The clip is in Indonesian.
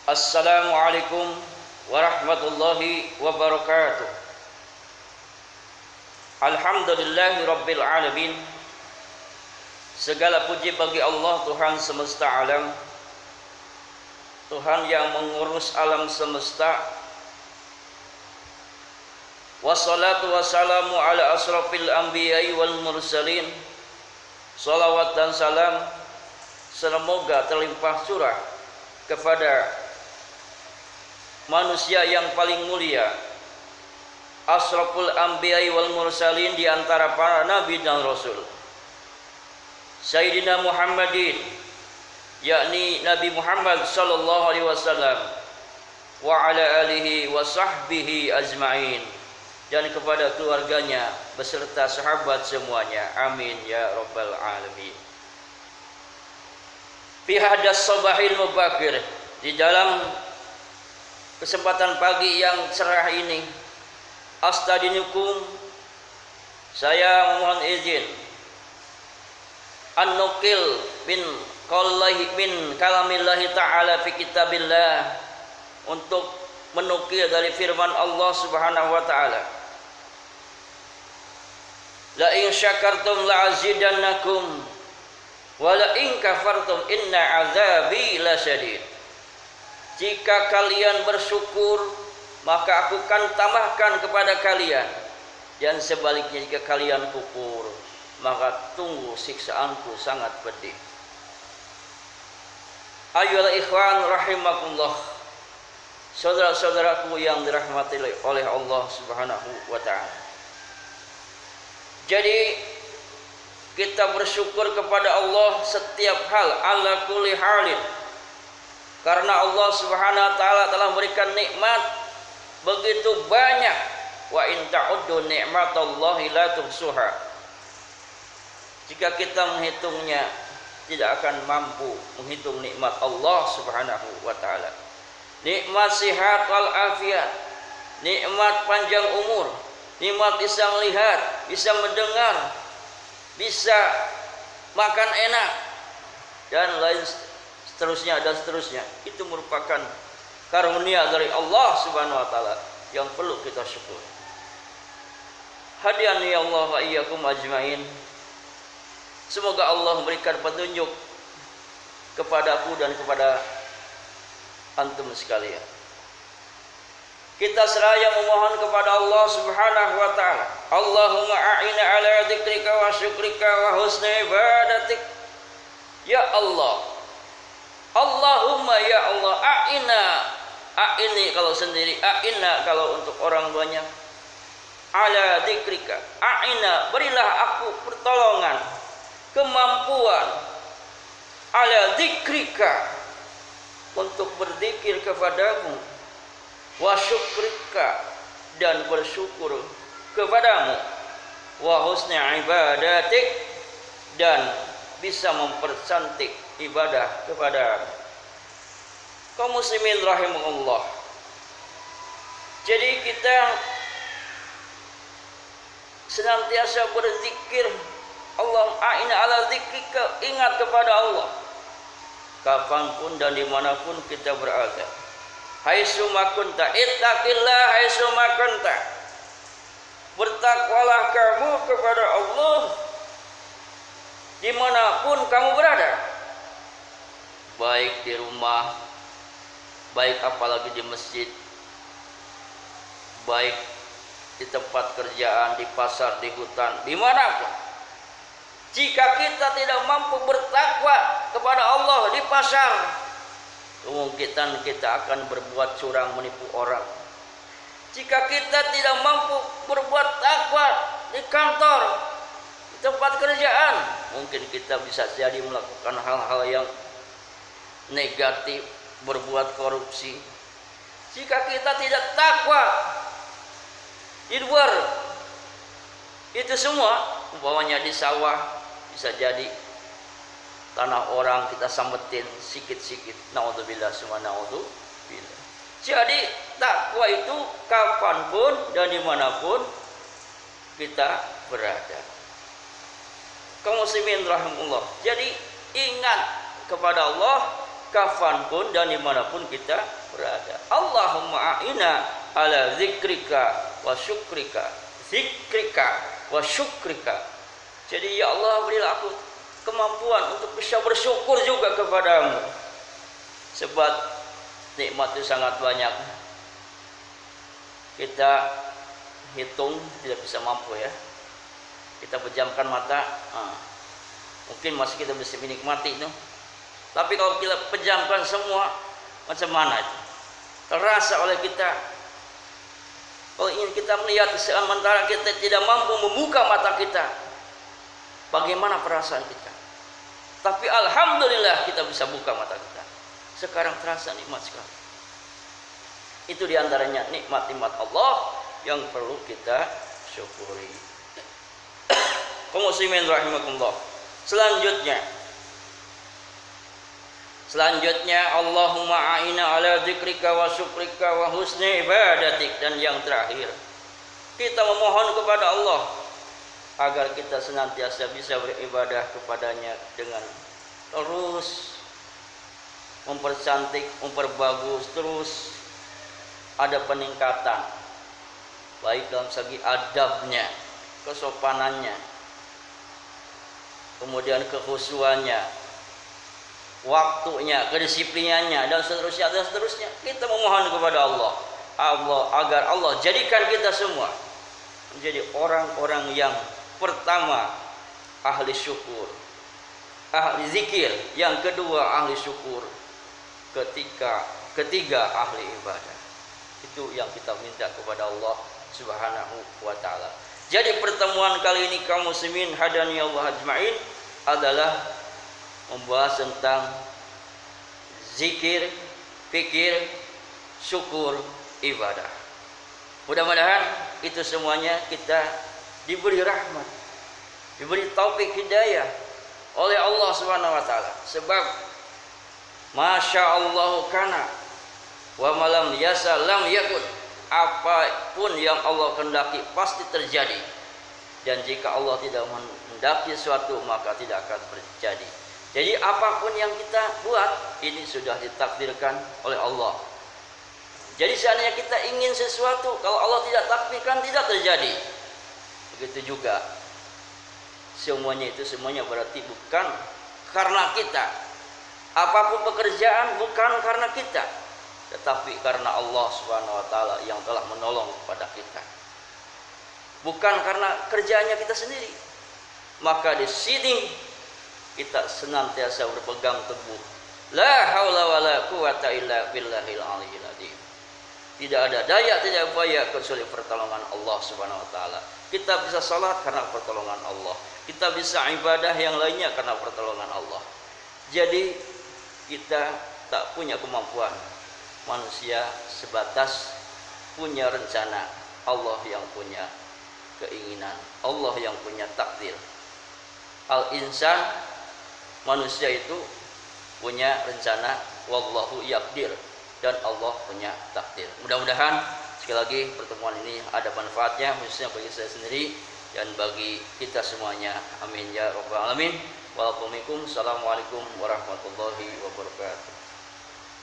Assalamualaikum warahmatullahi wabarakatuh. Alhamdulillahi rabbil alamin. Segala puji bagi Allah, Tuhan semesta alam, Tuhan yang mengurus alam semesta. Wassalatu wassalamu ala asrafil anbiya'i wal mursalin. Salawat dan salam semoga terlimpah curah kepada manusia yang paling mulia, asraful anbiya'i wal mursalin, di antara para nabi dan rasul, Sayyidina Muhammadin, yakni Nabi Muhammad sallallahu alaihi wasallam, wa ala alihi wa sahbihi ajma'in, dan kepada keluarganya beserta sahabat semuanya. Amin ya rabbal alamin. Fi hadas sabahil mubakir, di dalam kesempatan pagi yang cerah ini, astadinukum, saya mohon izin an-nukil min kalamillahi ta'ala fi kitabillah, untuk menukil dari firman Allah subhanahu wa ta'ala. La in syakartum la azidannakum wa la in kafartum inna azabi lasyadid. Jika kalian bersyukur, maka aku akan tambahkan kepada kalian, dan sebaliknya jika kalian kufur, maka tunggu siksaanku sangat pedih. Ayolah ikhwan rahimakumullah, saudara-saudaraku yang dirahmati oleh Allah subhanahu wa ta'ala. Jadi kita bersyukur kepada Allah setiap hal, ala kulli halin, karena Allah subhanahu wa ta'ala telah memberikan nikmat begitu banyak. Wa in ta'uddu ni'matallahi la tuhsuha. Jika kita menghitungnya, tidak akan mampu menghitung nikmat Allah subhanahu wa ta'ala. Nikmat sihat wal afiat, nikmat panjang umur, nikmat bisa melihat, bisa mendengar, bisa makan enak, dan lain seterusnya dan seterusnya. Itu merupakan karunia dari Allah subhanahu wa ta'ala yang perlu kita syukur. Hadiyani Allah wa iyyakum ajmain. Semoga Allah memberikan petunjuk kepadaku dan kepada antum sekalian. Kita seraya memohon kepada Allah subhanahu wa ta'ala. Allahumma a'ina ala dzikrika wa syukrika wa husni ibadatik. Ya Allah, Allahumma ya Allah, a'ini kalau sendiri, a'ina kalau untuk orang banyak, ala dzikrika, a'ina, berilah aku pertolongan, kemampuan, ala dzikrika, untuk berzikir kepadamu, wa syukrika, dan bersyukur kepadamu, wa husni ibadatik, dan bisa mempercantik ibadah kepada kaum muslimin rahimahullah. Jadi kita senantiasa berzikir, Allah a'ina ala dzikrika, ingat kepada Allah kapanpun dan dimanapun kita berada. Haitsu ma kunta, ittaqillah haitsu ma kunta, bertakwalah kamu kepada Allah dimanapun kamu berada, baik di rumah, baik apalagi di masjid, baik di tempat kerjaan, di pasar, di hutan, dimanapun. Jika kita tidak mampu bertakwa kepada Allah di pasar, kemungkinan kita akan berbuat curang, menipu orang. Jika kita tidak mampu berbuat takwa di kantor, di tempat kerjaan, mungkin kita bisa jadi melakukan hal-hal yang negatif, berbuat korupsi. Jika kita tidak takwa di luar itu semua, umpamanya di sawah, bisa jadi tanah orang kita sambetin sikit-sikit. Naudzubillah summa naudzubillah. Jadi takwa itu kapanpun dan dimanapun kita berada. Kaum muslimin rahimahullah. Jadi ingat kepada Allah kafanpun dan dimanapun kita berada. Allahumma a'ina ala zikrika wa syukrika. Jadi ya Allah, berilah aku kemampuan untuk bisa bersyukur juga kepadamu. Sebab nikmat itu sangat banyak. Kita hitung tidak bisa mampu ya. Kita pejamkan mata, mungkin masih kita bisa menikmati itu. Tapi kalau kita pejamkan semua, macam mana itu? Terasa oleh kita. Kalau ingin kita melihat sementara kita tidak mampu membuka mata kita, bagaimana perasaan kita? Tapi alhamdulillah kita bisa buka mata kita. Sekarang terasa nikmat sekali. Itu diantaranya nikmat-nikmat Allah yang perlu kita syukuri. Kaum muslimin rahimakumullah. Selanjutnya Allahumma a'ina ala dzikrika wa syukrika wa husni ibadatik. Dan yang terakhir, kita memohon kepada Allah agar kita senantiasa bisa beribadah kepadanya dengan terus mempercantik, memperbagus, terus ada peningkatan baik dalam segi adabnya, kesopanannya, kemudian kekhusyuannya, waktunya, kedisiplinannya, dan seterusnya. Kita memohon kepada Allah agar Allah jadikan kita semua menjadi orang-orang yang pertama ahli syukur, ahli zikir, yang kedua ahli syukur, ketiga ahli ibadah. Itu yang kita minta kepada Allah Subhanahu wa ta'ala. Jadi pertemuan kali ini kaum muslimin hadani Allah ajma'in adalah membahas tentang zikir, fikir, syukur, ibadah. Mudah-mudahan itu semuanya kita diberi rahmat, diberi taufik hidayah oleh Allah Subhanahu wa taala. Sebab masya Allah kana wa malam yasa lam yakun. Apapun yang Allah kehendaki pasti terjadi. Dan jika Allah tidak menghendaki sesuatu maka tidak akan terjadi. Jadi apapun yang kita buat ini sudah ditakdirkan oleh Allah. Jadi seandainya kita ingin sesuatu, kalau Allah tidak takdirkan tidak terjadi. Begitu juga semuanya berarti bukan karena kita. Apapun pekerjaan bukan karena kita, tetapi karena Allah Subhanahu wa taala yang telah menolong kepada kita. Bukan karena kerjanya kita sendiri. Maka di sini kita senantiasa berpegang teguh. La haula wala quwata illa billahil aliyil azim. Tidak ada daya, tidak upaya kecuali pertolongan Allah Subhanahu wa taala. Kita bisa salat karena pertolongan Allah. Kita bisa ibadah yang lainnya karena pertolongan Allah. Jadi kita tak punya kemampuan. Manusia sebatas punya rencana, Allah yang punya keinginan, Allah yang punya takdir. Al-insan, manusia itu punya rencana, wallahu yaqdir, dan Allah punya takdir. Mudah-mudahan sekali lagi pertemuan ini ada manfaatnya, khususnya bagi saya sendiri dan bagi kita semuanya. Amin ya rabbal alamin. Wassalamualaikum warahmatullahi wabarakatuh.